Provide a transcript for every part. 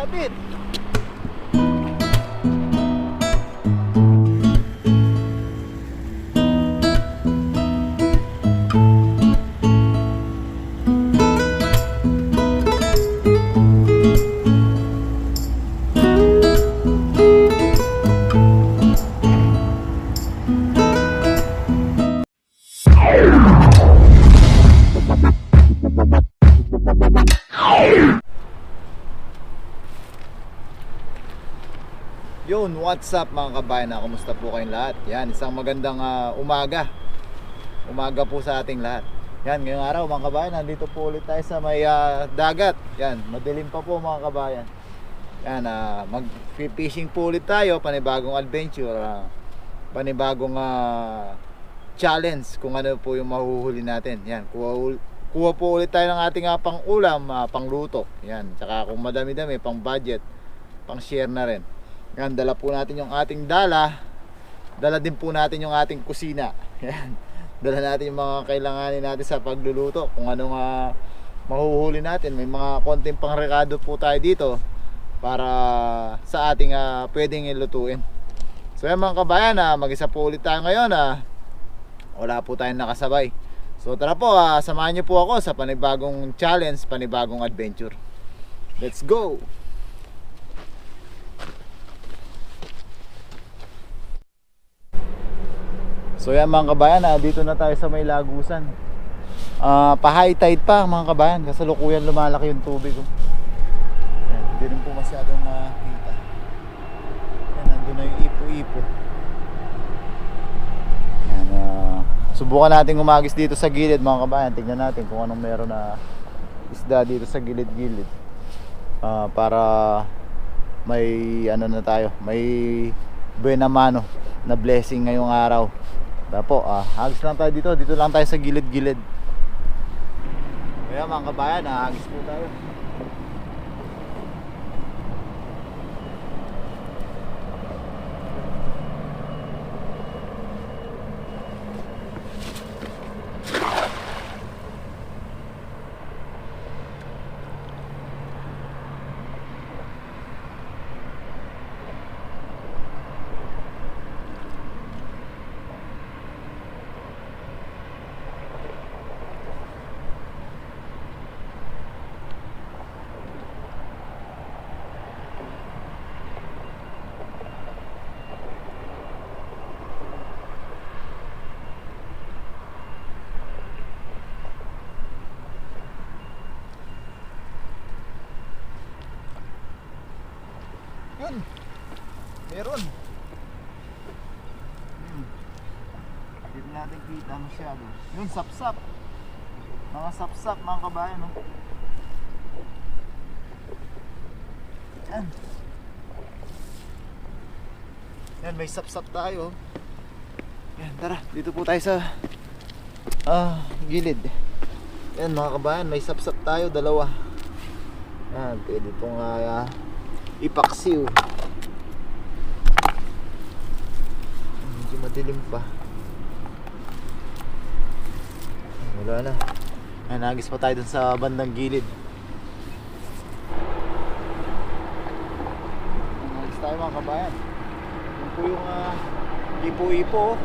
Kapit! Yun, what's up mga kabayan? Kumusta po kayong lahat? Yan, isang magandang umaga. Umaga po sa ating lahat. Yan, ngayong araw mga kabayan, nandito po ulit tayo sa may dagat. Yan, madilim pa po mga kabayan. Yan, mag-fishing po ulit tayo. Panibagong adventure, panibagong challenge kung ano po yung mahuhuli natin. Yan, kuha po ulit tayo ng ating pang ulam, pang luto. Yan, tsaka kung madami-dami, pang budget, pang share na rin. Yan, dala po natin yung ating dala. Dala din po natin yung ating kusina. Yan, dala natin yung mga kailanganin natin sa pagluluto. Kung anong mahuhuli natin. May mga konting pangrekado po tayo dito para sa ating pwedeng ilutuin. So yan mga kabayan, mag-isa po ulit tayo ngayon. Wala po tayong nakasabay. So tara po, samahan niyo po ako sa panibagong challenge, panibagong adventure. Let's go! So yan mga kabayan, dito na tayo sa may lagusan. Pa-high tide pa mga kabayan, kasalukuyan lumalaki yung tubig. Yan, hindi rin po masyadong nakita. Yan, nandun na yung ipo-ipo. Yan, subukan natin umagis dito sa gilid mga kabayan. Tingnan natin kung anong meron na isda dito sa gilid-gilid. Para may ano na tayo, may buena mano na blessing ngayong araw. Tapo, hagis lang tayo dito. Dito lang tayo sa gilid-gilid. Kaya mga kabayan, hagis po tayo. Yun, meron. Hindi natin kita masyado. Yun, sapsap. Mga sapsap mga kabayan, no? Yan. Yan, may sapsap tayo. Yan, tara, dito po tayo sa gilid. Yan mga kabayan, may sapsap tayo, dalawa. Yan, pwede pong ipaksiw. Medyo madilim pa. Wala na. Ay, nagis pa tayo dun sa bandang gilid. Nagis tayo mga kabayan. Yun po yung ipo-ipo.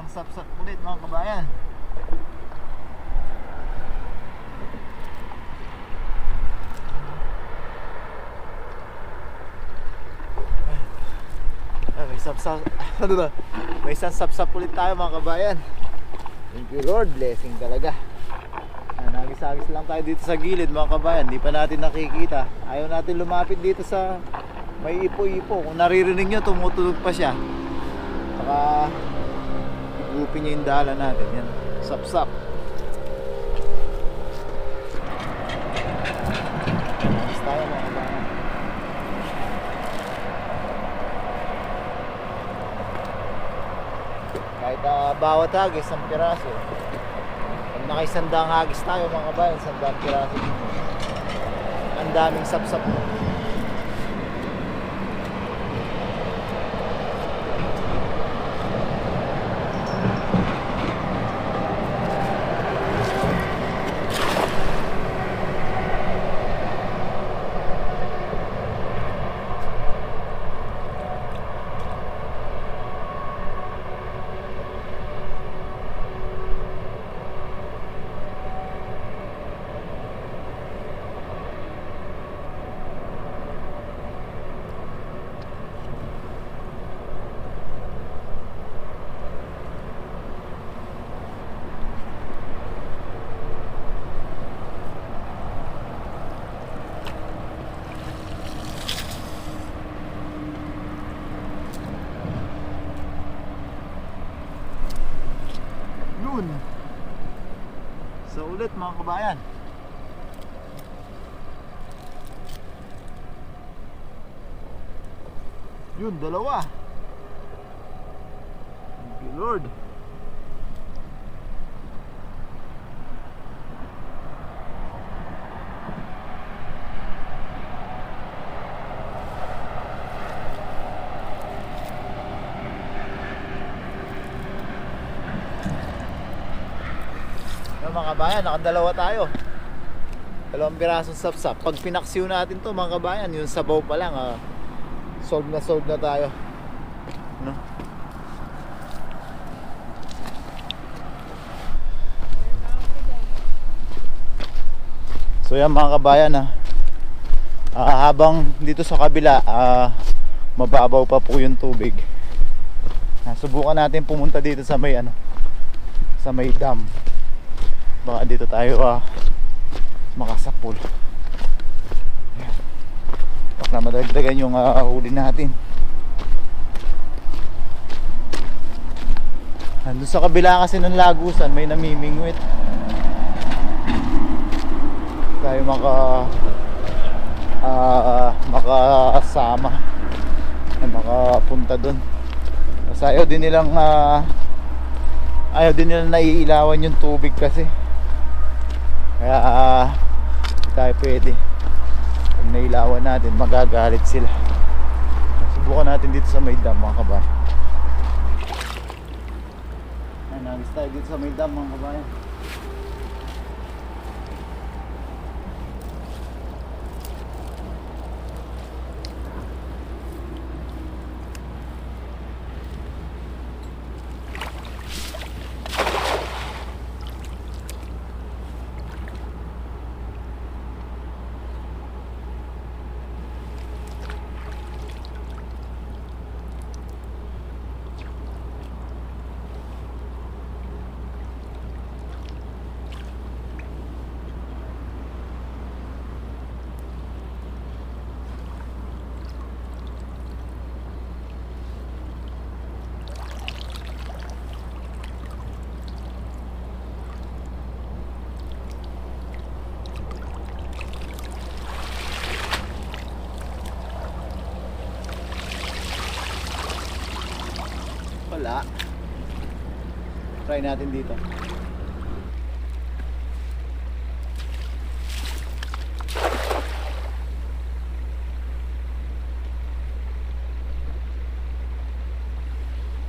sapsap ulit mga kabayan. May sapsap. Ano ba? May isang sapsap ulit tayo mga kabayan. Thank you Lord, blessing talaga. Nagis-agis lang tayo dito sa gilid mga kabayan. Hindi pa natin nakikita. Ayaw natin lumapit dito sa may ipo-ipo. Kung naririnig nyo, tumutunog pa siya. Saka igupin niya yung dala natin. Yan, sapsap. Agis tayo mga kabayan. Kahit bawat hagis ang piraso. Pag nakaisandang hagis tayo mga kabayan, sandang piraso. Ang daming sapsap mo. So ulit mga kabayan. Yun, dalawa. Thank you Lord. Mga kabayan, nakadalawa tayo. Dalawang pirasong sapsap. Pag pinaksiw natin to mga kabayan, yung sabaw pa lang solve na tayo, no? So yan mga kabayan, habang dito sa kabila mababaw pa po yung tubig, subukan natin pumunta dito sa may sa may dam. Baka dito tayo makasapul. Ayan. Baka na madagdagan yung huli natin. Doon sa kabila kasi ng lagusan may namimingwit. Tayo makasama, makapunta doon. Kasi ayaw din nilang naiilawan yung tubig kasi. Kaya tayo pwede. Pag nailawan natin, magagalit sila. Subukan natin dito sa may dam mga kabayan. Nagis tayo dito sa may dam mga kabayan. Wala. Try natin dito.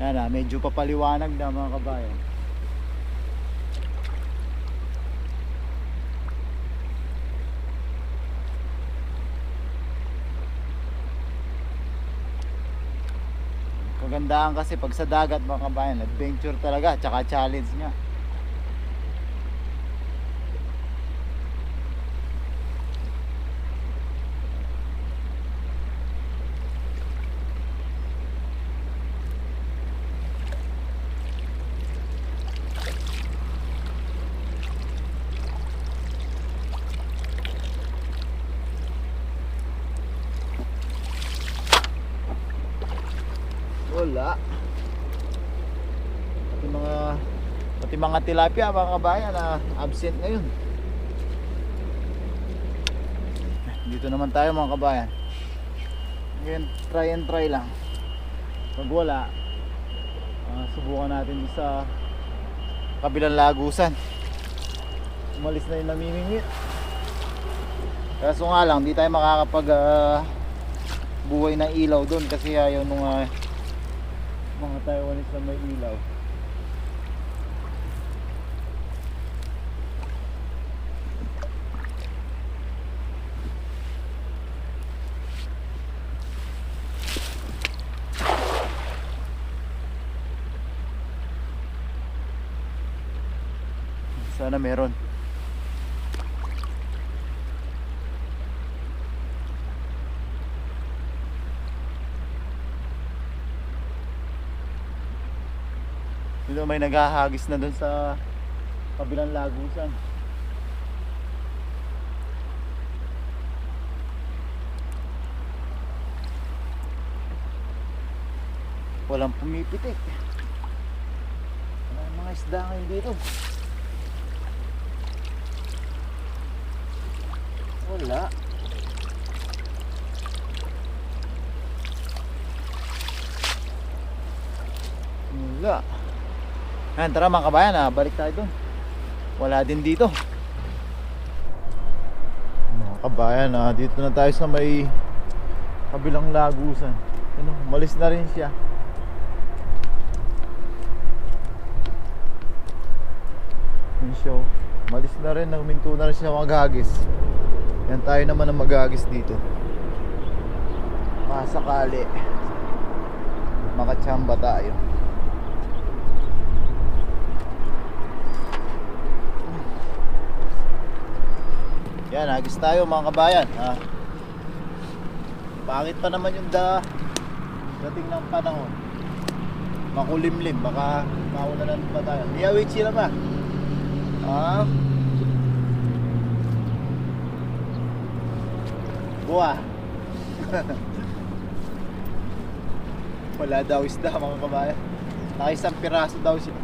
Yan medyo papaliwanag na mga kabayan. Kagandahan kasi pag sa dagat mga kabayan, adventure talaga, tsaka challenge nga. Wala. Pati mga tilapia mga kabayan na absent ngayon. Dito naman tayo mga kabayan. Ngayon try lang. Pag wala, subukan natin sa kabilang lagusan. Umalis na yung namimingwit. Kaso nga lang, di tayo makakapag buhay ng ilaw doon kasi ayaw nung mga Taiwanese na may ilaw. Sana meron. Dito may naghahagis na dun sa kabilang lagusan. Walang pumipitik. Walang mga isda ngayon dito. Wala. Wala. Ayan, tara mga kabayan, balik tayo doon. Wala din dito. Mga kabayan, dito na tayo sa may kabilang lagusan. Ano, umalis na rin siya. Yun siya, umalis na rin, nagminto na rin siya maghagis. Yan tayo naman ang maghagis dito. Masakali makachamba tayo. Yan, hagis tayo mga kabayan. Pangit pa naman yung dating ng panahon. Makulimlim, baka maulanan pa tayo. Miyawichi na ba? Buwa. Wala daw isda mga kabayan. Nakaisang piraso daw siya.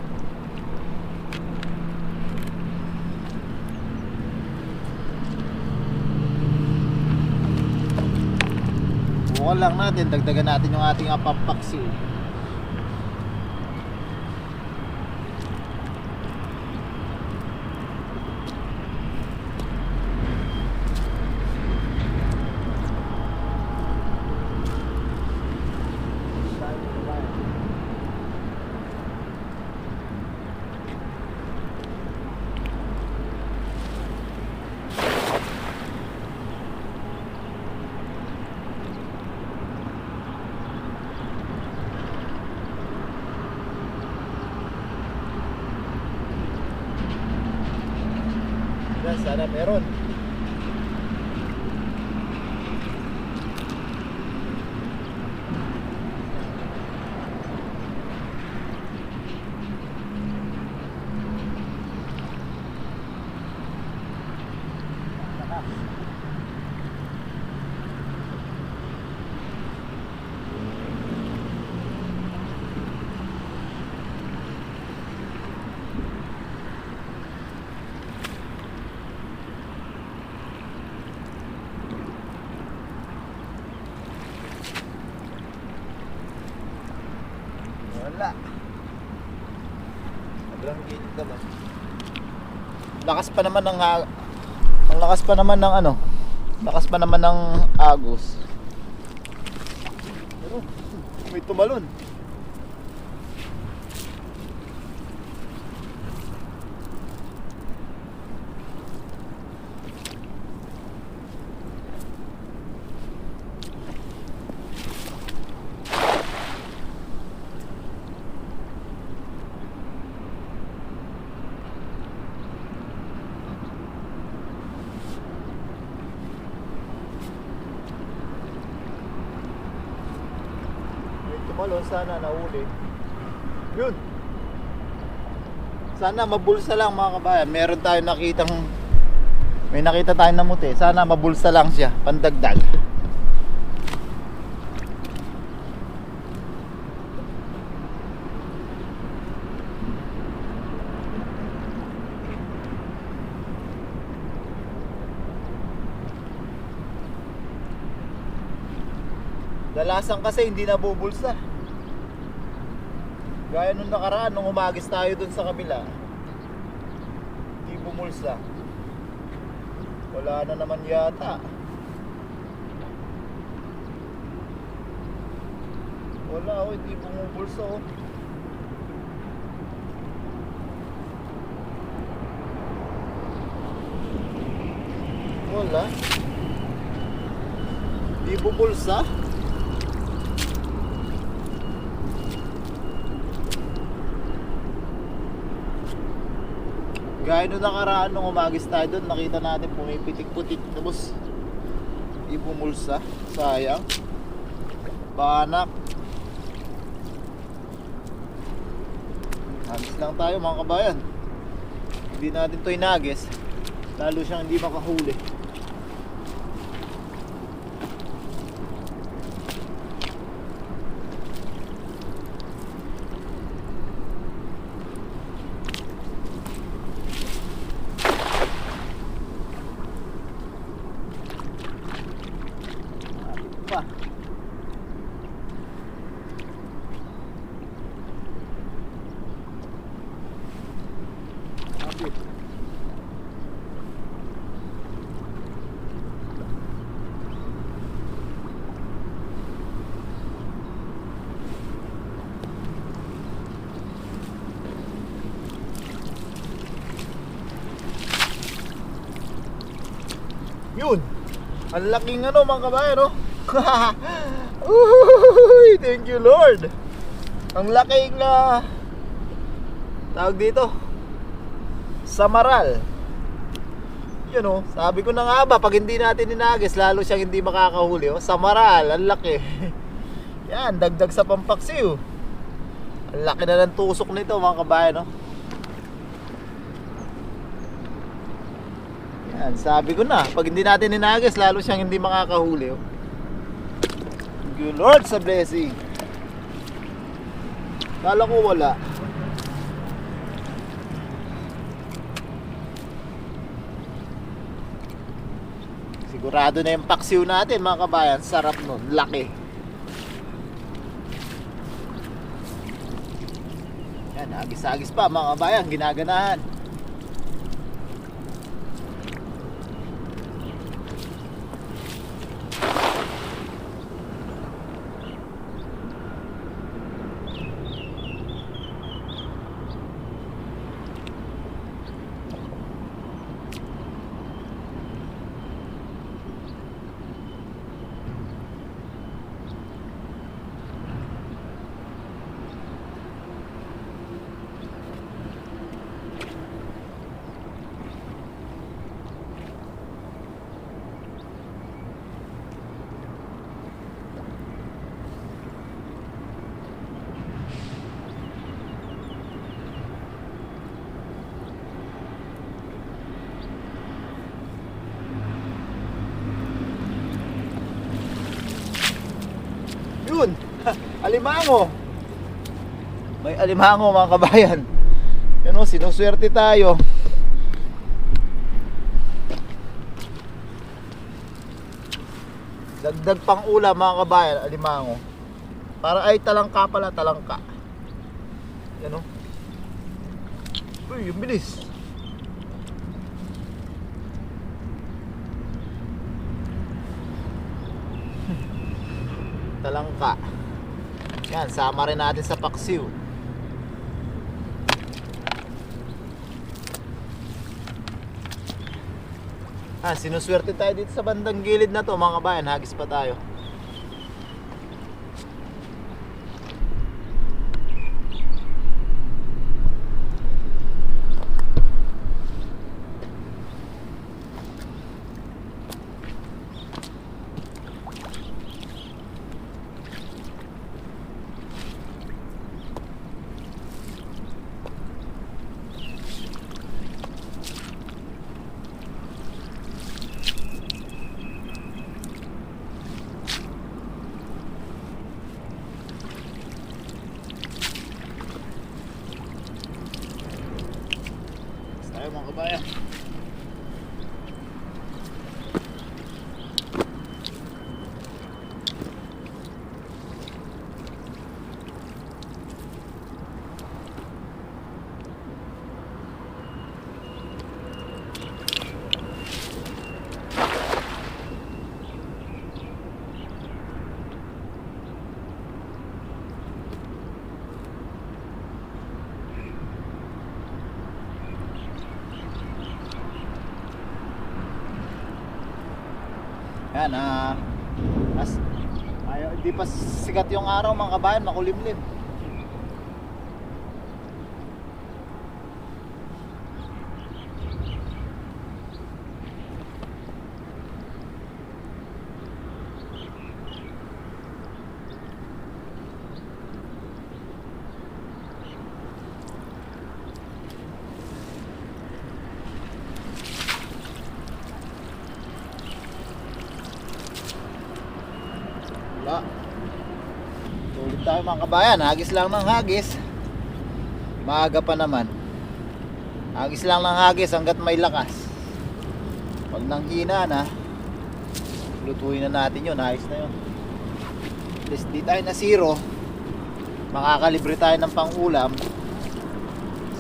Bukan lang natin, dagdagan natin yung ating pampaksi. Sana meron. Wala. Sobrang init naman. Lakas pa naman ng ang lakas pa naman ng lakas pa naman ng agos. Pero may tumalon. tumalon, sana nahuli. Yun. Sana mabulsa lang mga kabayan. Meron tayong nakitang, may nakita tayong namuti. Sana mabulsa lang siya, pandagdag. Dalasan kasi hindi nabubulsa. Gaya nung nakaraan, nung umagis tayo dun sa kabila, hindi bumulsa. Wala na naman yata. Wala oh, hindi bumubulsa oh. Wala. Hindi bumulsa. Gaya nung nakaraan nung umagis tayo doon, nakita natin pumipitik-putik tapos di bumulsa. Sayang. Banak. Agis lang tayo mga kabayan. Hindi natin to inagis, lalo siyang hindi makahuli. Pa. Kapit. Yun. Ang laking ano mga kabayan, no? Uy, thank you Lord. Ang laking tawag dito, samaral. Yun oh, sabi ko na nga ba, pag hindi natin inagis, lalo siyang hindi makakahuli oh. Samaral, ang laki. Yan, dagdag sa pampaksiw. Ang laki na ng tusok nito mga kabayan, no? Yan, sabi ko na, pag hindi natin inagis, lalo siyang hindi makakahuli oh. Thank you Lord sa blessing. Kala ko wala. Sigurado na yung paksiw natin mga kabayan. Sarap nun, laki. Yan, agis-agis pa mga kabayan, ginaganahan. Yun, alimango. May alimango mga kabayan. Yan o, sinuswerte tayo. Dagdag pang ulam mga kabayan, alimango. Para ay talangka pala, talangka. Yan o. Uy, yung bilis. Talangka. Yan, sama rin natin sa paksiw. Sinuswerte tayo dito sa bandang gilid na to mga kabayan. Hagis pa tayo. Yan, hindi pa sikat yung araw mga kabayan, makulimlim. Wala. Tuloy tayo mga kabayan, hagis lang ng hagis. Maaga pa naman. Hagis lang ng hagis hanggat may lakas. Pag nanghina na, lutuin na natin yun, ayos na yun. At least di tayo na zero. Makakalibre tayo ng pang-ulam,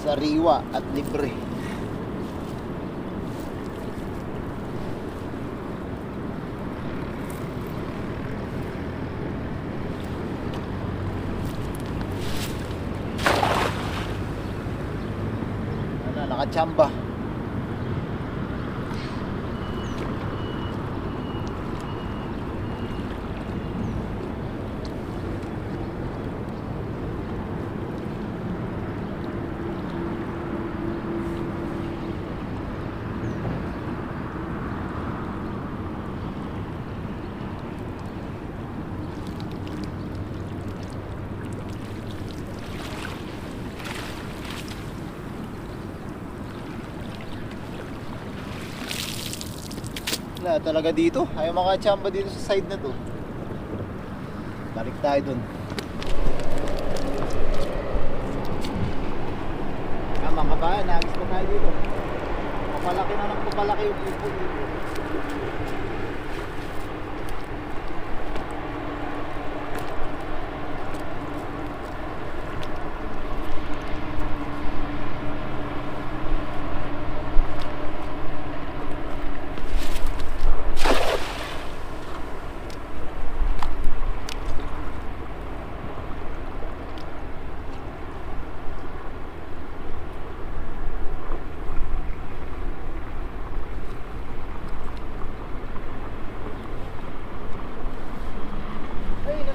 sariwa at libre. Nakachamba. Wala talaga dito. Ayaw makachamba dito sa side na to. Balik tayo dun. Mga kabayan, nagis pa tayo dito. Papalaki na ng papalaki yung ipon dito.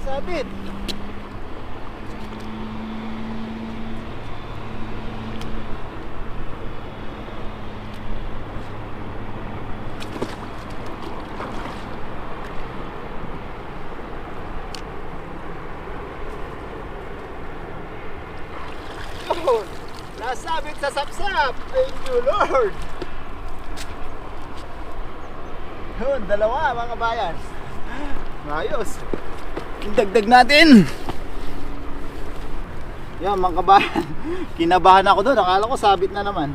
Sabit. Oh, nasabit sa sapsap. Thank you, Lord. Yun, dalawa mga bayan. Ayos. Dagdag natin. Yan mga kabayan. Kinabahan ako doon. Akala ko sabit na naman.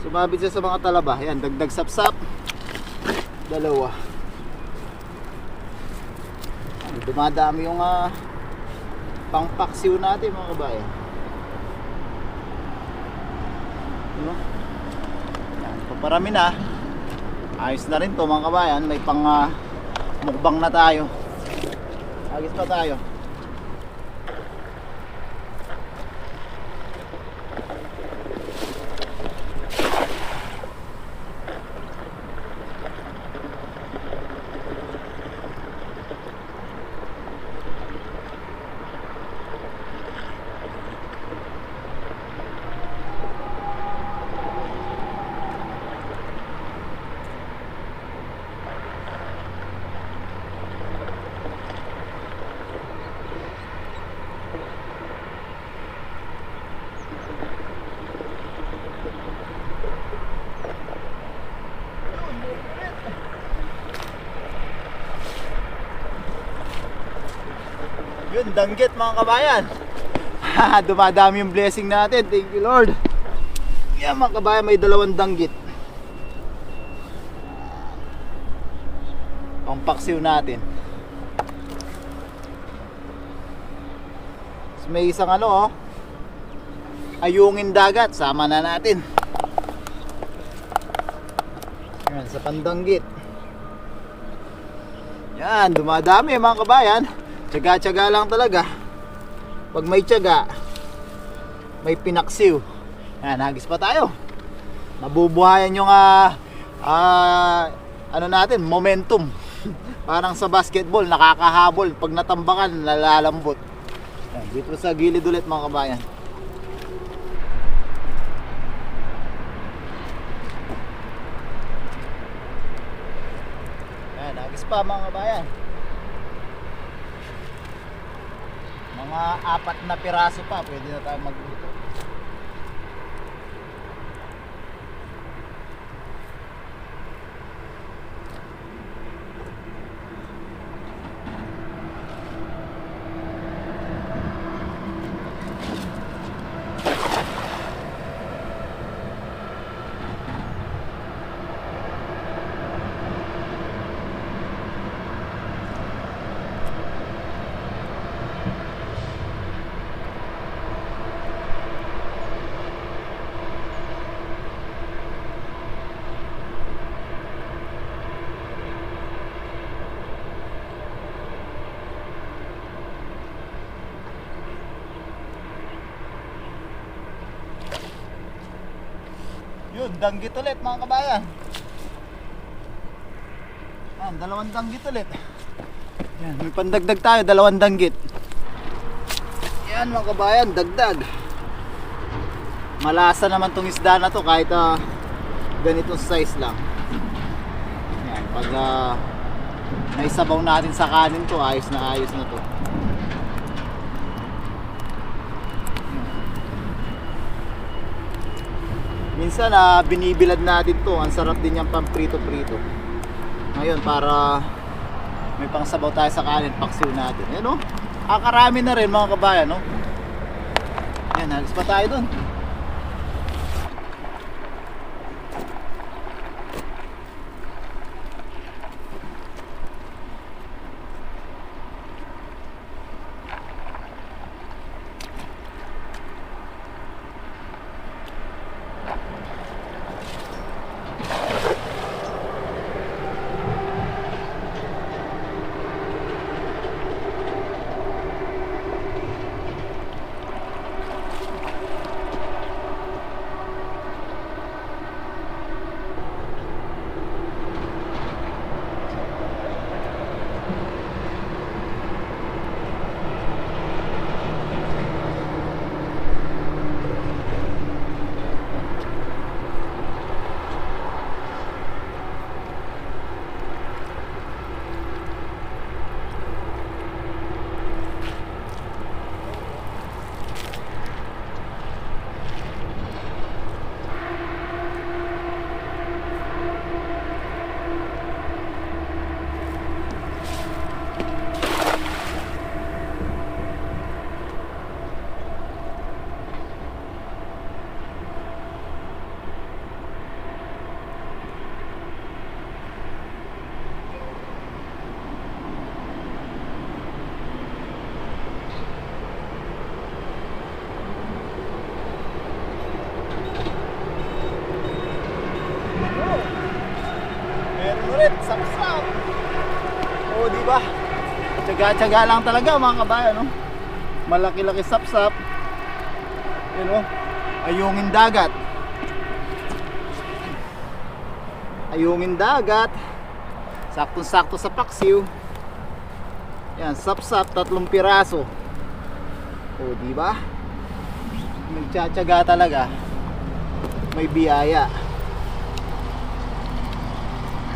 Sumabit siya sa mga talaba. Yan, dagdag sapsap. Dalawa. Dumadami yung pangpaksiw natin mga kabayan. Diba? Yan, paparami na. Ayos na rin to mga kabayan. May pang mukbang na tayo. Agis pa tayo. Yun, danggit mga kabayan. Dumadami yung blessing natin. Thank you Lord. Yan mga kabayan, may dalawang danggit. Pampaksiw natin. So, may isang ayungin dagat. Sama na natin. Yan, sa pandanggit. Yan, dumadami mga kabayan. Tiyaga-tiyaga lang talaga. Pag may tiyaga, may pinaksiw. Yan, hagis pa tayo. Nabubuhayan yung natin, momentum. Parang sa basketball, nakakahabol. Pag natambakan, nalalambot. Yan, dito sa gilid ulit mga kabayan. Yan, agis pa mga kabayan. Mga 4 na piraso pa, pwede na tayo magluto. Yun, danggit ulit mga kabayan. Yan, 2 danggit ulit. Yan, may pandagdag tayo, 2 danggit. Yan mga kabayan, dagdag. Malasa naman tong isda na to kahit ganitong size lang. Yan, pag naisabaw natin sa kanin to, ayos na to. Minsan binibilad natin to. Ang sarap din yung pamprito-prito. Ngayon para may pangsabaw tayo sa kanin, paksiw natin. Ayan o, karami na rin mga kabayan, no? Ayan, halos pa tayo dun. Sapsap. Oh, di ba? Tsaga-tsaga lang talaga mga kabayan, no? Malaki-laki sapsap. Yun, no? Ayungin dagat. Ayungin dagat. Saktong-sakto sa paksiw. Yan, sapsap, 3 piraso. Oh, di ba? Nagtsatsaga talaga. May biyaya.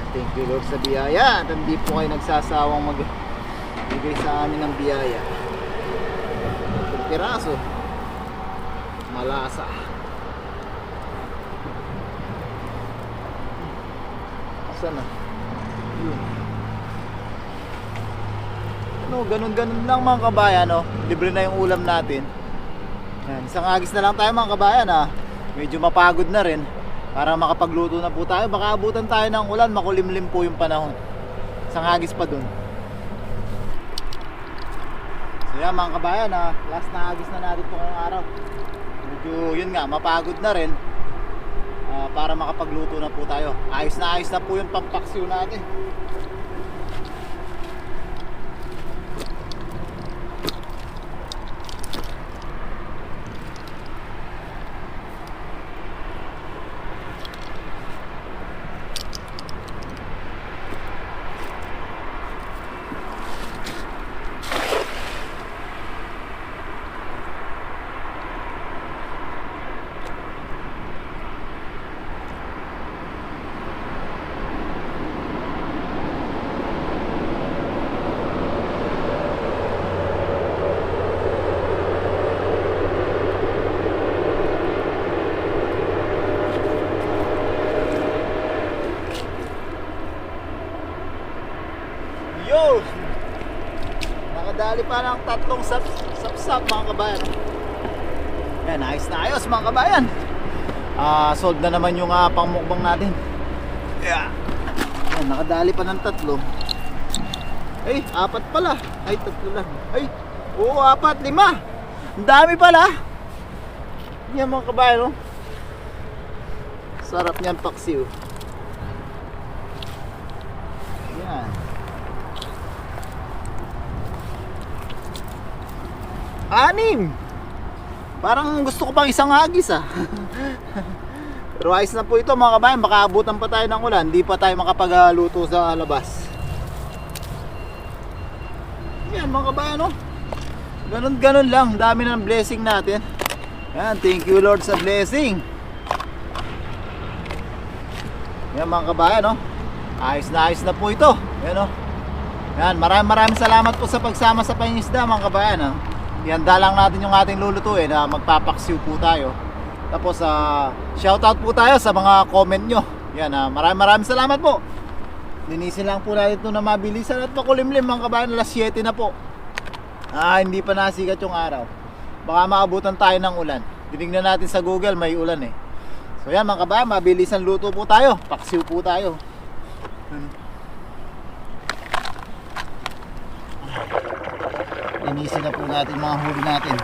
Thank you Lord sa biyaya. At hindi po kayo nagsasawang magbigay sa amin ng biyaya. 3 piraso. Malasa. Sana. Yun. No, ganun-ganun lang mga kabayan, no? Libre na yung ulam natin. Yan, isang agis na lang tayo mga kabayan, ha. Medyo mapagod na rin. Para makapagluto na po tayo. Baka abutan tayo ng ulan, makulimlim po yung panahon. Isang agis pa dun. So yan mga kabayan, ha. Last na agis na natin po ngayong araw. Medyo yun nga, mapagod na rin. Para makapagluto na po tayo. Ayos na po yung pampaksiw natin. Nakadali pa ng tatlong sap-sap mga kabayan. Yan, ayos na ayos mga kabayan. Sold na naman yung pangmukbang natin. Yeah. Yan, nakadali pa ng tatlo. Ay, apat pala. Ay, tatlo lang. Ay, oo, apat, lima. Ang dami pala. Yan mga kabayan, oh. Sarap niyan paksiw. Yan. Anim. Parang gusto ko pang isang hagis Pero ayos na po ito mga kabayan. Baka abutan pa tayo ng ulan. Hindi pa tayo makapagluto sa labas. Yan mga kabayan, oh. Ganon lang. Dami ng blessing natin. Yan, thank you Lord sa blessing. Yan mga kabayan, oh. Ayos na po ito. Yan, oh. Yan, maraming salamat po sa pagsama sa pangingisda mga kabayan, oh. Ihanda lang natin yung ating lulutuin na magpapaksiw po tayo. Tapos shoutout po tayo sa mga comment nyo. Yan, maraming salamat po. Linisin lang po natin ito na mabilisan at makulimlim mga kabayan. Alas 7 na po. Hindi pa nasikat yung araw. Baka maabutan tayo ng ulan. Tinignan natin sa Google, may ulan eh. So yan mga kabayan, mabilisan luto po tayo. Paksiw po tayo. Linisin na po natin mga huli natin.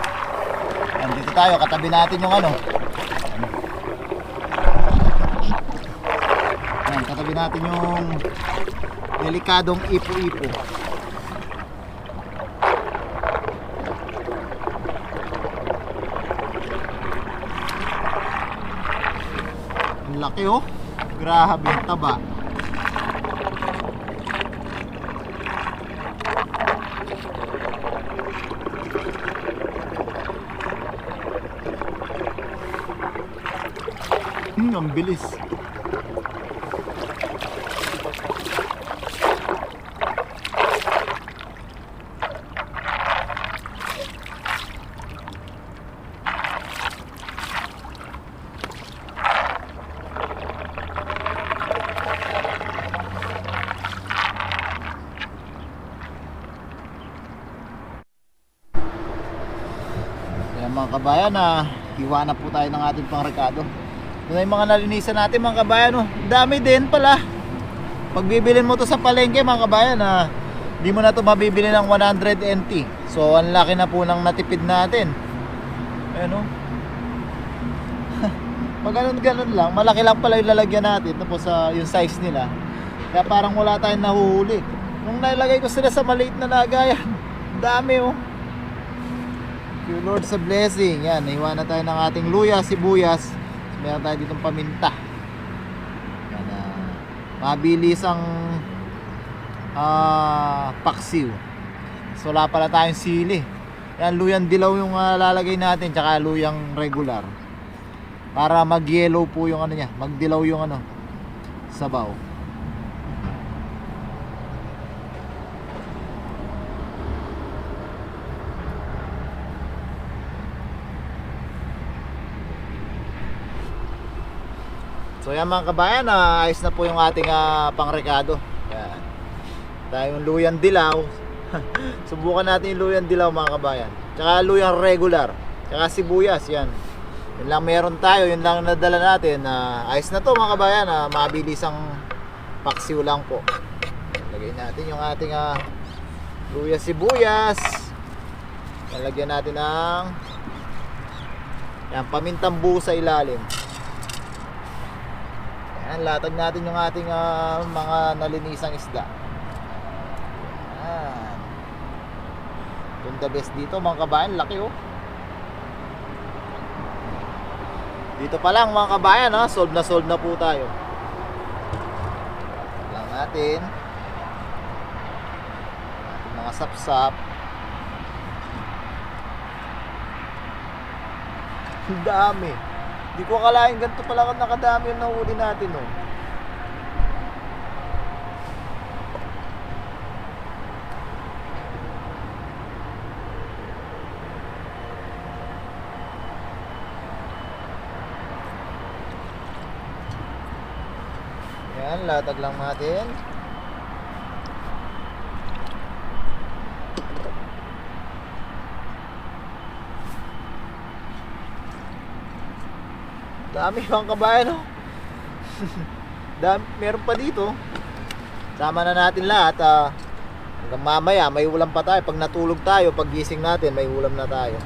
Dito tayo, katabi natin yung katabi natin yung delikadong ipo-ipo. Ang laki, oh. Grabe, taba. Ang bilis. Yan mga kabayan, hiwa na po tayo ng ating pangrekado. Ito yung mga nalinisan natin mga kabayan, oh. Dami din pala. Pag bibilin mo to sa palengke mga kabayan, di mo na to mabibili ng 100 NT. So ang laki na po ng natipid natin. Ayan, oh. Pag ganun lang, malaki lang pala yung lalagyan natin. Tapos yung size nila, kaya parang wala tayong nahuhuli. Nung nilagay ko sila sa maliit na lagayan, dami, oh. Thank you Lord sa blessing. Yan, naiwan na tayo ng ating luya, sibuyas. Meron tayo ditong paminta. Yan, mabilis ang paksiw. So wala pala tayong sili. Yan, luyang dilaw yung lalagay natin, tsaka luyang regular. Para mag-yellow po yung niya, magdilaw yung sabaw. So yan mga kabayan, ayos na po yung ating pangrekado. Yan. Tayong luyang dilaw. Subukan natin yung luyang dilaw mga kabayan. Tsaka luyang regular. Tsaka sibuyas, yan. Yun lang meron tayo, yun lang nadala natin. Ayos na to mga kabayan, mabilis ang paksiw lang po. Lagay natin yung ating luya sibuyas. Lalagyan natin ng yan, pamintang buo sa ilalim. Yan, latag natin yung ating mga nalinisang isda. Yan. Yung the best dito mga kabayan, laki, oh. Dito pa lang mga kabayan, sold na po tayo. Lang natin mga sapsap. Ang dami. Hindi ko akalain ganito pala nakadami yung nahuli natin, oh. Yan, latag lang natin. Dami mga kabayan, oh. Meron pa dito. Sama na natin lahat. Hanggang mamaya may ulam pa tayo. Pag natulog tayo, pag gising natin, may ulam na tayo.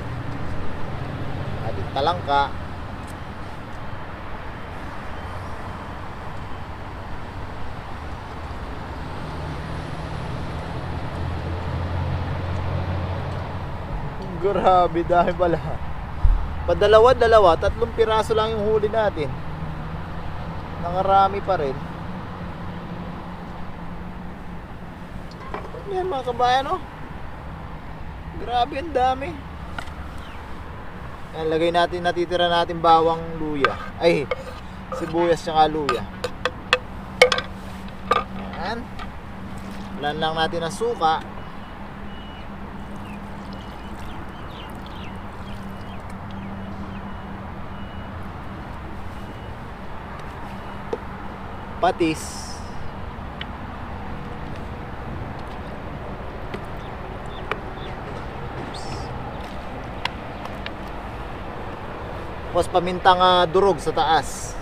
Ating talangka. Grabe, dahil pala. Padalawa-dalawa, 3 piraso lang yung huli natin. Nangarami pa rin. Yan mga kabayan, oh. Grabe, ang dami. Yan, lagay natin, natitira natin bawang luya. Ay, sibuyas tsaka luya. Yan. Lan lang natin ang suka. Patis. Tapos pamintang durog sa taas.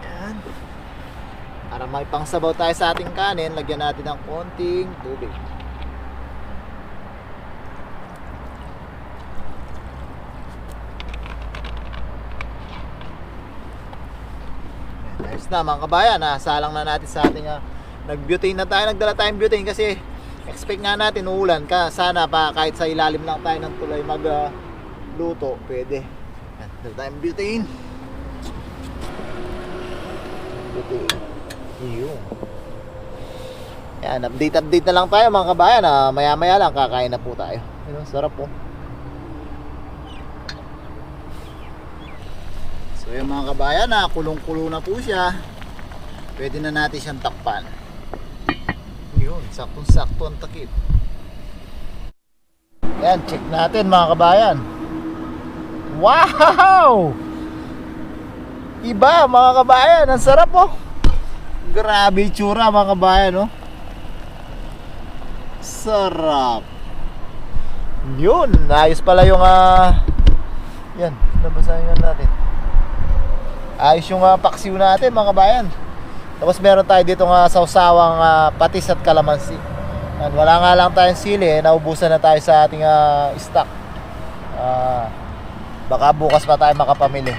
Yan. Para may pangsabaw tayo sa ating kanin, lagyan natin ng konting tubig. Ayos na mga kabayan, salang na natin sa ating nag-butane na tayo, nagdala tayong butane kasi expect nga natin uulan ka. Sana pa kahit sa ilalim lang tayo ng tulay magluto, pwede. Yan, dala tayong butane. Yun. Yan, update na lang tayo mga kabayan. Maya maya lang kakain na po tayo. Ayun, sarap po. So yung mga kabayan, kulong-kulo na po siya. Pwede na natin siyang takpan. Yun, saktong-sakto ang takip. Yan, check natin mga kabayan. Wow! Iba mga kabayan, ang sarap, oh. Grabe itsura mga kabayan, oh. Sarap. Yun, ayos pala yung yan, nabasahin natin. Ayos yung paksiw natin mga kabayan. Tapos meron tayo dito sausawang patis at kalamansi. And wala nga lang tayong sili, naubusan na tayo sa ating stock. Baka bukas pa tayo makapamili.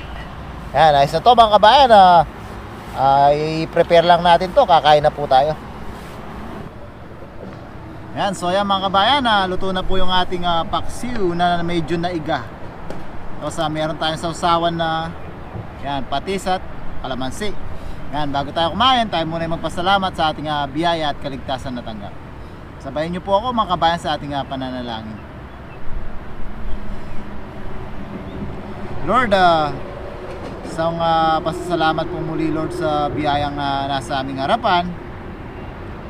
Yan, ayos na to mga kabayan. I-prepare lang natin to, kakain na po tayo. Yan, so yan mga kabayan, luto na po yung ating paksiw na medyo naiga. Tapos meron tayong sausawan na yan, patis at kalamansi. Yan, bago tayo kumain, tayo muna magpasalamat sa ating biyaya at kaligtasan na tanggap. Sabayan niyo po ako mga kabayan sa ating pananalangin. Lord, isang pasasalamat po muli Lord sa biyayang nasa aming harapan.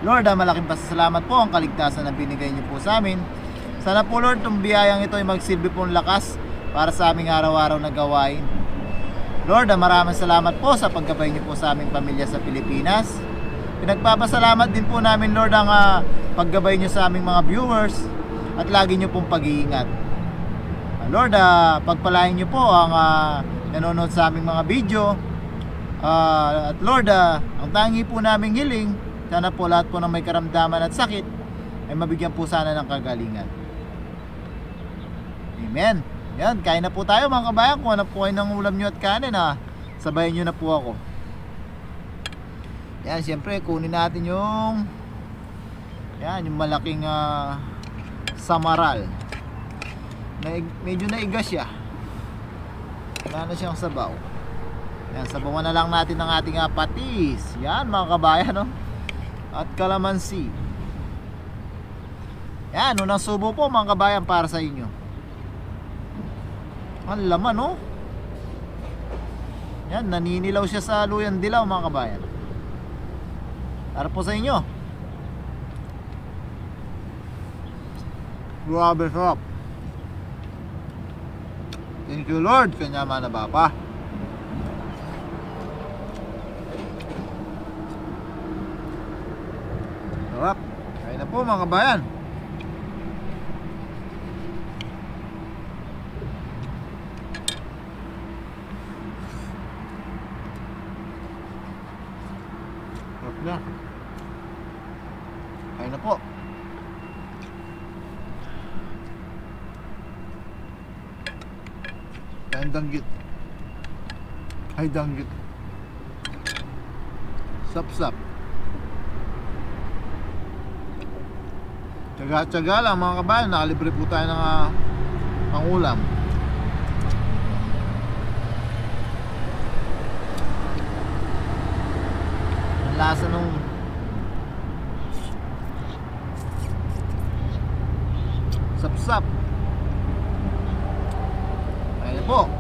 Lord, malaking pasasalamat po ang kaligtasan na binigay niyo po sa amin. Sana po Lord, itong biyayang ito ay magsilbi pong lakas para sa aming araw-araw na gawain. Lord, maraming salamat po sa paggabay niyo po sa aming pamilya sa Pilipinas. Pinagpapasalamat din po namin Lord ang paggabay niyo sa aming mga viewers at lagi niyo pong pag-iingat. Lord, pagpalain niyo po ang nanonood sa aming mga video. At Lord, ang tangi po naming hiling, sana po lahat po ng may karamdaman at sakit ay mabigyan po sana ng kagalingan. Amen. Yan, kain na po tayo mga kabayan. Kung ano po ay ng ulam nyo at kanin, sabayan nyo na po ako. Yan, siyempre kunin natin yung yung malaking samaral. Medyo naiga siya. Wala na siyang sabaw. Yan, sabawan na lang natin ng ating patis. Yan mga kabayan, no? At kalamansi. Yan, unang subo po mga kabayan para sa inyo. Ang laman, no? Yan, naninilaw siya sa luyang dilaw mga kabayan. Para po sa inyo. Grabe sarap. Thank you Lord, kanya mana Bapa. Sarap. Kain na Yan po mga kabayan. Sarap na. Kain na po. Kain danggit. Ay danggit. Sap-sap. Tsaga-tsaga lang mga kabayan, nakalibre po tayo ng pangulam. Ang lasa nung sap-sap. Ayun po.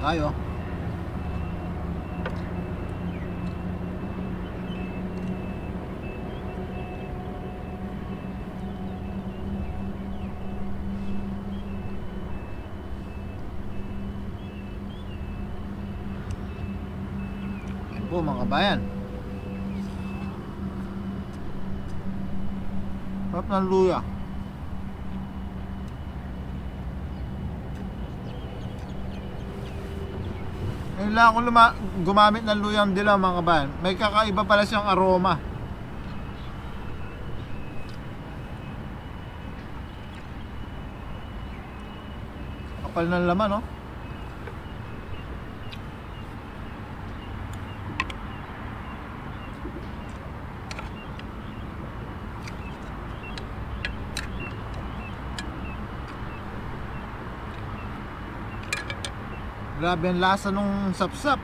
Tayo. Po mga kabayan, sarap ng luya. Ngayon lang ako gumamit ng luyang dilaw mga kabayan. May kakaiba pala siyang aroma. Kapal ng laman, no? Grabe ang lasa nung sapsap.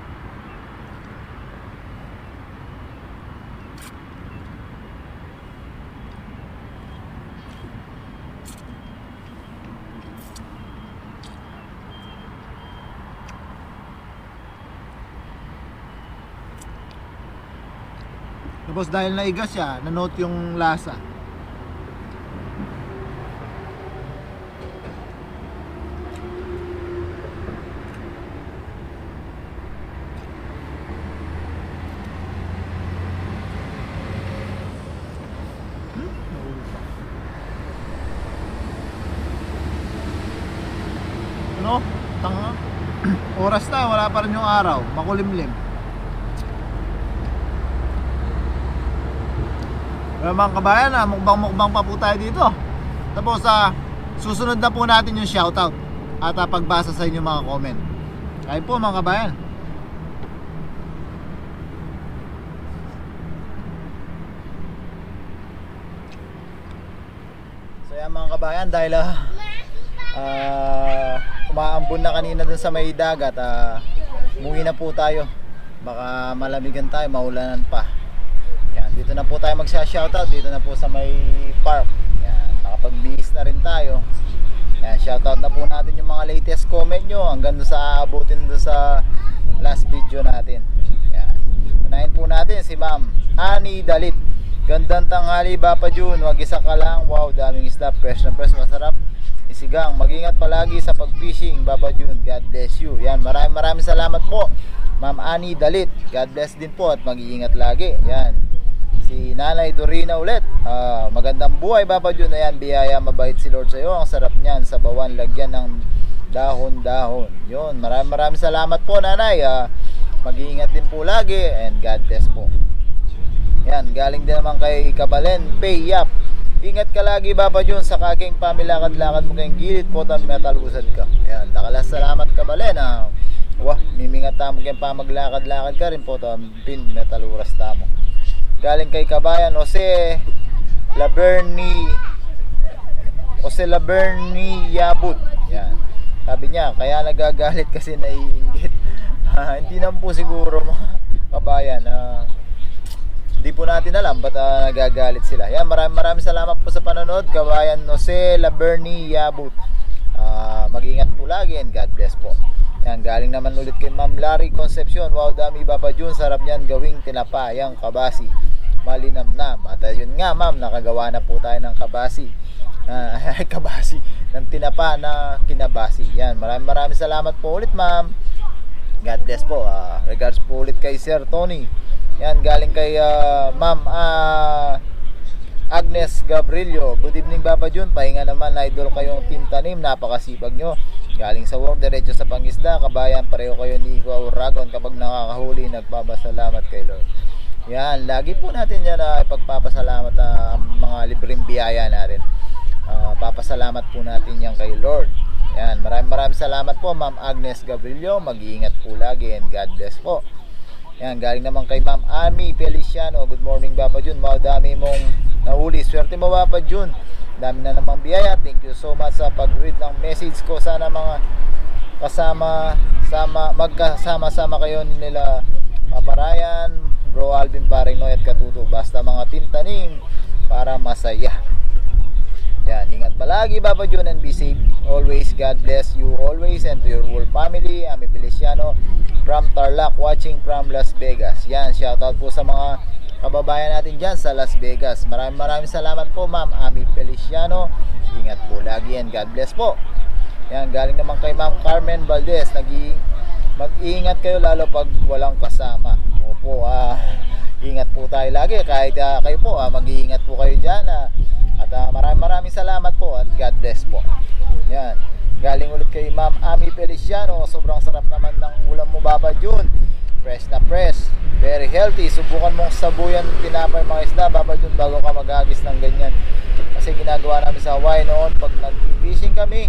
Tapos dahil naigas siya, na-note yung lasa. Ano? Tanga. Oras na, wala pa rin yung araw. Makulimlim. Mga kabayan, mukbang pa po tayo dito. Tapos susunod na po natin yung shoutout at pagbasa sa inyong mga comment. Kain po mga kabayan. So yan mga kabayan, dahil umaambon na kanina dun sa may dagat, umuwi na po tayo. Baka malamigan tayo, maulanan pa. Yan, dito na po tayo magsha-shoutout. Dito na po sa may park. Yan, nakapag-bihis na rin tayo. Yan, shoutout na po natin yung mga latest comment nyo hanggang doon sa aabutin doon sa last video natin. Yan, unahin po natin si Ma'am Annie Dalit. Gandang tanghali Papa June, wag isa ka lang. Wow, daming isda, fresh na fresh, masarap isigang. Mag-ingat palagi sa pag-fishing Papa June, God bless you. Yan, maraming salamat po Ma'am Annie Dalit. God bless din po at mag-iingat lagi. Yan, si Nanay Dorina ulit. Magandang buhay Papa June. Ayan, biyaya, mabait si Lord sa iyo. Ang sarap niyan, sa bawan lagyan ng dahon-dahon. Yun, maraming salamat po Nanay. Mag-iingat din po lagi and God bless po. Yan, galing din naman kay Kabalen Payap. Ingat ka lagi Papa June sa kaking pamilakad-lakad mo kayong gilid po tan metalusad ka. Yan, nakalas salamat Kabalen. Wah, mimingat tamo kayong pamaglakad-lakad ka rin po tan pin metaluras tamo. Galing kay Kabayan Jose Laberni Yabut. Yan, sabi niya kaya nagagalit kasi naiinggit. Hindi naman po siguro mga kabayan, hindi po natin alam ba't nagagalit sila. Yan, maraming salamat po sa panonood Kabayan Jose Laberni Yabut. Mag-ingat po lagi and God bless po. Yan, galing naman ulit kay Ma'am Larry Concepcion. Wow, dami Papa June, sarap niyan gawing tinapayang kabasi, malinamnam. At yun nga ma'am, nakagawa na po tayo ng kabasi, kabasi ng tinapa na kinabasi. Yan, maraming salamat po ulit ma'am. God bless po. Regards po ulit kay Sir Tony. Yan, galing kay Ma'am Agnes Gabrilio. Good evening Papa Jun. Pahinga naman, idol kayong team tanim. Napakasipag nyo. Galing sa work, diretso sa pangisda. Kabayan, pareho kayo ni Iguao Ragon. Kapag nakakahuli, nagpapasalamat kay Lord. Yan, lagi po natin yan ipagpapasalamat ang mga libreng biyaya natin. Papasalamat po natin yan kay Lord. Yan, maraming salamat po Ma'am Agnes Gabrilio. Mag-iingat po lagi and God bless po. Yan, galing naman kay Ma'am Ami Feliciano. Good morning Papa Jun. Dami mong nahuli. Swerte mo Papa Jun. Dami na namang biyaya. Thank you so much sa pag-read ng message ko. Sana mga magkasama-sama kayo nila Papa Ryan, Bro Alvin Paring Noy at Katuto. Basta mga team tanim para masaya. Yan, ingat palagi Papa Jun and be safe always. God bless you always and to your whole family. Ami Feliciano from Tarlac, watching from Las Vegas. Yan, shoutout po sa mga kababayan natin dyan sa Las Vegas. Maraming salamat po Ma'am Ami Feliciano. Ingat po lagi and God bless po. Yan, galing naman kay Ma'am Carmen Valdez. Mag-iingat kayo lalo pag walang kasama. Opo, ingat po tayo lagi. Kahit kayo po, mag-iingat po kayo dyan. At maraming salamat po at God bless po. Yan, galing ulit kay Ma'am Ami Feliciano. Sobrang sarap naman ng ulam mo Papa Jun. Fresh na fresh, very healthy. Subukan mong sabuyan tinapay mga isda Papa Jun bago ka mag-agis ng ganyan. Kasi ginagawa namin sa Hawaii noon pag nag-fishing kami.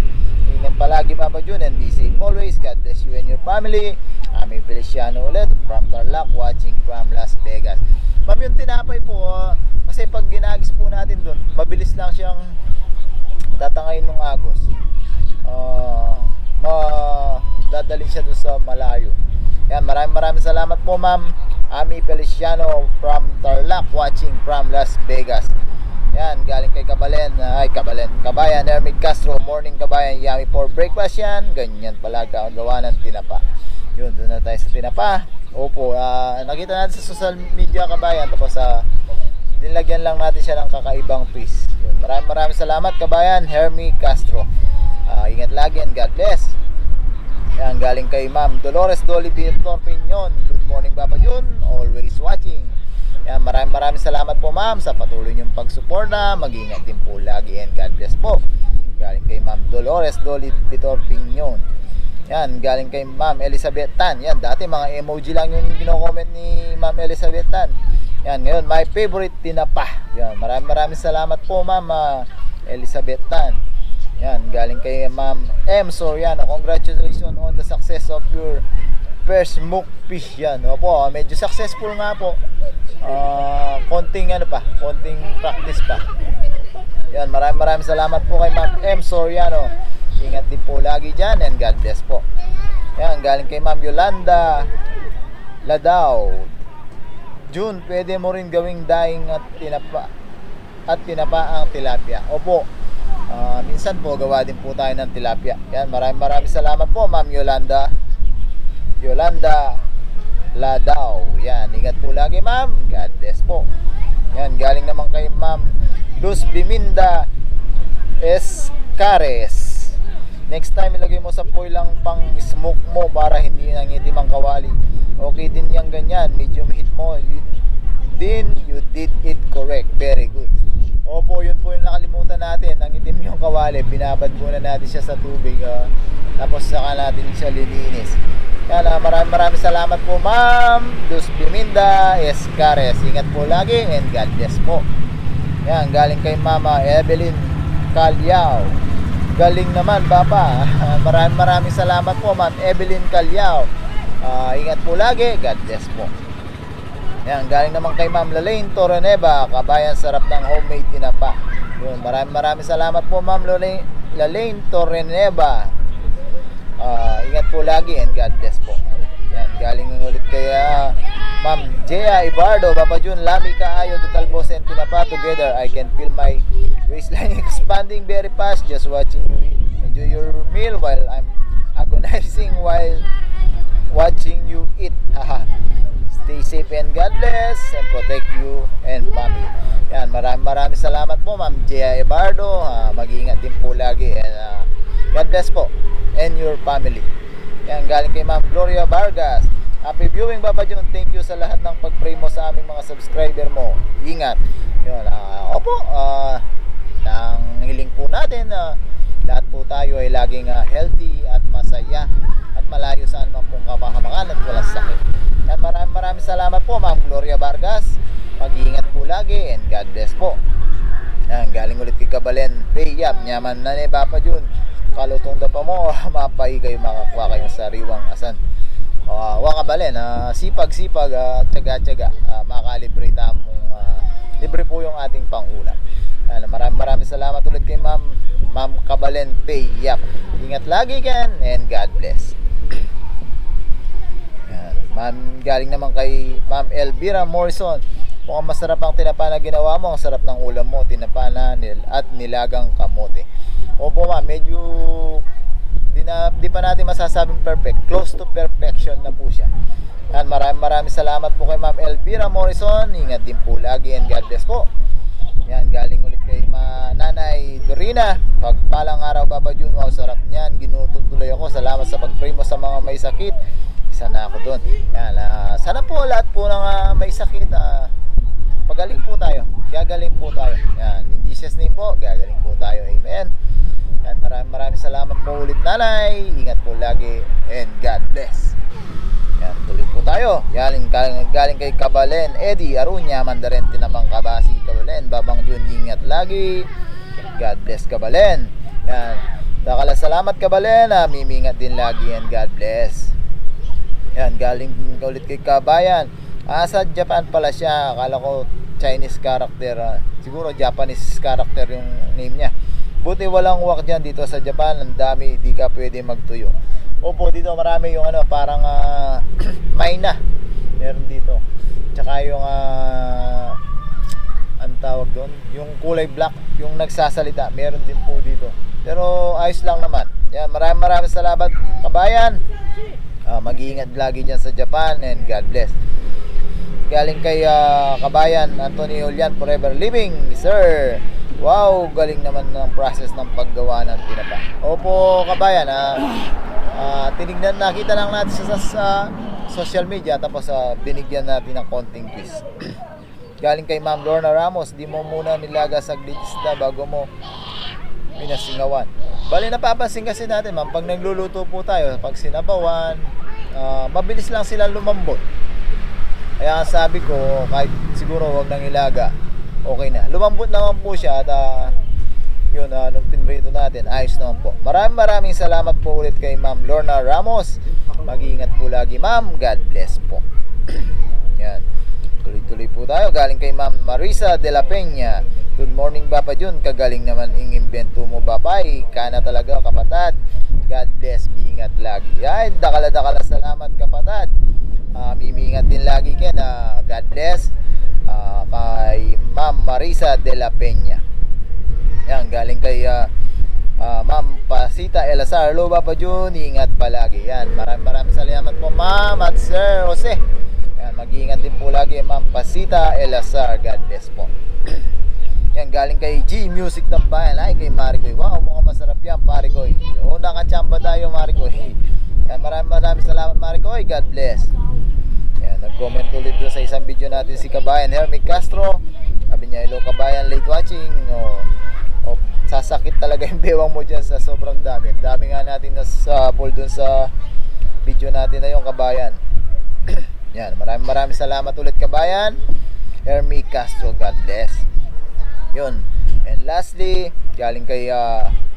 Ingat palagi Papa Jun and be safe always. God bless you and your family. Ami Feliciano ulit from Tarlac, watching from Las Vegas. Ma'am, yung tinapay po kasi pag ginagis po natin doon, mabilis lang siyang tatangayin ng agos. Dadalhin siya doon sa malayo. Yan, maraming salamat po Ma'am Ami Feliciano from Tarlac, watching from Las Vegas. Yan, galing kay Kabayan Hermit Castro. Morning Kabayan, yummy for breakfast yan. Ganyan pala gawa ng tinapa. Yun, doon na tayo sa tinapa. Opo, nakita natin sa social media Kabayan. Tapos nilagyan lang natin siya ng kakaibang twist. Yun, maraming salamat Kabayan Hermit Castro. Ingat lagi and God bless. Yan, galing kay Ma'am Dolores Dolly Pintor Pinyon. Good morning Papa Jun, always watching. Yan, maraming salamat po Ma'am sa patuloy niyong pagsuporta. Mag-ingat din po lagi and God bless po. Galing kay Ma'am Dolores Dolly Pintor Pinyon. Yan, galing kay Ma'am Elizabeth Tan. Yan, dati mga emoji lang yung gino-comment ni Ma'am Elizabeth Tan. Yan, ngayon my favorite tinapa. Yan, maraming salamat po Ma'am Elizabeth Tan. Yan, galing kay Ma'am M. Soriano. Congratulations on the success of your first smoke fish. Yan, opo, medyo successful nga po. Konting practice pa. Yan, maraming salamat po kay Ma'am M. Soriano. Ingat din po lagi dyan and God bless po. Yan, galing kay Ma'am Yolanda Ladao. June, pwede mo rin gawing daing at tinapa ang tilapia. Opo, minsan po gawa din po tayo ng tilapia. Yan, maraming salamat po Ma'am Yolanda Ladao. Yan, ingat po lagi Ma'am. God bless po. Yan, galing naman kay Ma'am Luz Biminda Escares. Next time ilagay mo sa foil lang pang smoke mo para hindi nangitim ang kawali. Okay din yang ganyan, medium heat mo. You did it correct. Very good. Opo, yun po yung nakalimutan natin. Nangitim yung kawali, binabad muna natin siya sa tubig. Tapos saka natin siya lilinis. Yan, maraming salamat po Ma'am Luz Biminda Escares. Ingat po lagi and God bless po. Yan, galing kay Mama Evelyn Calyao. Galing naman Papa. Maraming salamat po Ma'am Evelyn Calyao. Ingat po lagi. God bless po. Yan, galing naman kay Ma'am Lalaine Torreneva. Kabayan, sarap ng homemade tinapa. Yun, maraming salamat po Ma'am Lalaine Torreneva. Ingat po lagi and God bless po. Yan, galing ulit kay Ma'am Jea Ibardo. Papa Jun, lami kaayo to talbos and tinapa together. I can feel my waistline expanding very fast just watching you eat. Enjoy your meal while I'm agonizing while watching you eat. Stay safe and God bless and protect you and family. Yan, maraming salamat po Ma'am Jea Ibardo. Mag-iingat din po lagi and God bless po and your family. Yan, galing kay Ma'am Gloria Vargas. Happy viewing, Papa John. Thank you sa lahat ng pag-pray mo sa aming mga subscriber mo. Ingat. Yun, opo, ang hiling po natin lahat po tayo ay laging healthy at masaya at malayo sa anumang pong kapahamakan at walang sakit. At maraming salamat po, Ma'am Gloria Vargas. Mag-iingat po lagi and God bless po. Yan, galing ulit kay Kabalen. Payap, nyaman na ni Papa John. Kalutong da pa mo, mapay kayo, makakuha kayo sa sariwang asan. Kabalen, sipag-sipag, tsaga-tsaga, makalibre tamong libre po yung ating pangulam. Maraming salamat ulit kay Ma'am Kabalen Payap. Ingat lagi kan and God bless. Yan. Galing naman kay Ma'am Elvira Morrison. Mukhang masarap ang tinapa na ginawa mo. Ang sarap ng ulam mo, tinapa na at nilagang kamote. Opo ma'am, medyo di pa natin masasabing perfect. Close to perfection na po siya. Yan, maraming salamat po kay Ma'am Elvira Morrison. Ingat din po lagi and God bless po. Yan, galing ulit kay Nanay Dorina. Pagpalang araw, Papa Jun. Wow, sarap niyan. Ginutong tuloy ako. Salamat sa pag-pray mo sa mga may sakit. Isa na ako doon. Yan, sana po lahat po ng may sakit, pagaling po tayo. Gagaling po tayo. Yan, in Jesus name po, gagaling po tayo. Amen. Yan, maraming salamat po ulit, Nanay. Ingat po lagi and God bless. Yan, tuloy po tayo. Galing kay Kabalen Eddie Arunya, Mandarente namang Kabasi Kabalen. Babang Jun, ingat lagi. God bless Kabalen. Yan, salamat Kabalen. Mimingat din lagi and God bless. Yan, galing ulit kay Kabayan. Sa Japan pala siya. Akala ko Chinese character. Siguro Japanese character yung name niya. Buti walang uwak dyan dito sa Japan. Ang dami, di ka pwede magtuyo. Opo, dito marami yung parang mayna. Meron dito. Tsaka yung ang tawag doon, yung kulay black, yung nagsasalita, meron din po dito. Pero ayos lang naman. Yan, maraming salamat Kabayan. Mag-iingat lagi dyan sa Japan and God bless. Galing kay Kabayan Anthony Julian, Forever Living, sir. Wow, galing naman ng process ng paggawa ng tinapa. Opo Kabayan, nakita lang natin sa social media, tapos binigyan natin ng konting quiz. Galing kay Ma'am Lorna Ramos, di mo muna nilaga sa isda bago mo pinasingawan. Bali, napapansin kasi natin ma'am, pag nagluluto po tayo, pag sinabawan, mabilis lang silang lumambot. Kaya sabi ko, kahit siguro wag nang ilaga, okay na. Lumambot naman po siya at yun, nung pinrito natin, ayos naman po. Maraming salamat po ulit kay Ma'am Lorna Ramos. Mag-iingat po lagi ma'am. God bless po. Yan. Tuloy-tuloy po tayo. Galing kay Ma'am Marisa de la Peña. Good morning Papa Jun. Kagaling naman ang imbento mo papay. Kana talaga kapatad. God bless. Miingat lagi. Ay, dakala salamat kapatad. Mimingat din lagi kaya. God bless. Kay Ma'am Marisa de la Peña. Yan, galing kay Ma'am Pasita Elazar. Hello Papa Jun. Ingat palagi. Yan, maraming salamat po Ma'am at Sir Jose. Yan, mag-iingat din po lagi Ma'am Pasita Elazar. God bless po. Yan, galing kay G Music ng Bayan. Ay, kay Maricoy. Wow, mukhang masarap yan, Maricoy. O, nakachamba tayo, Maricoy. Yan, maraming salamat, Maricoy. God bless. Yan, nag-comment ulit doon sa isang video natin si Kabayan Hermie Castro. Sabi niya, hello Kabayan, late watching. Sasakit talaga yung bewang mo dyan sa sobrang dami. Dami nga natin nasa poll doon sa video natin na yung Kabayan. Yan, maraming salamat ulit Kabayan Hermie Castro. God bless. Yun. And lastly, galing kay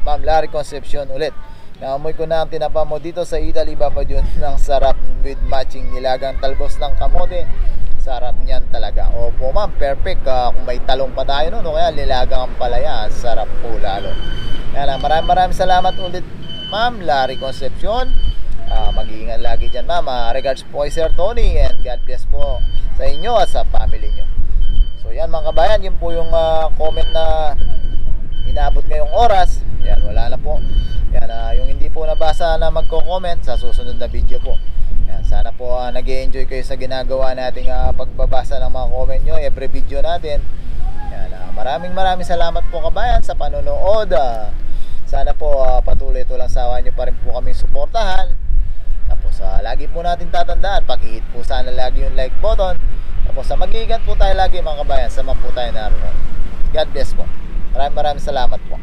Ma'am Larry Concepcion ulit. Naamoy ko na ang tinapa mo dito sa Italy, Papa Jun. Ng sarap with matching nilagang talbos ng kamote. Sarap niyan talaga. Opo ma'am, perfect. Kung may talong pa tayo no, kaya nilagang ang palaya. Sarap po lalo. Yan, maraming salamat ulit Ma'am Larry Concepcion. Mag-iingat lagi dyan ma'am. Regards po kay Sir Tony and God bless po sa inyo at sa family nyo. So yan mga kabayan, yun po yung comment na inaabot ngayong oras. Yan, wala na po. Yan, yung hindi po nabasa na magko-comment sa susunod na video po. Yan, sana po nag-enjoy kayo sa ginagawa nating pagbabasa ng mga comment nyo every video natin. Yan, maraming salamat po kabayan sa panonood. Sana po patuloy ito lang sawa nyo pa rin po kaming suportahan. Tapos lagi po natin tatandaan, pakihit po sana lagi yung like button. Tapos mag-iingat po tayo lagi mga kabayan, sama po tayo naroon. God bless po. Maraming salamat po.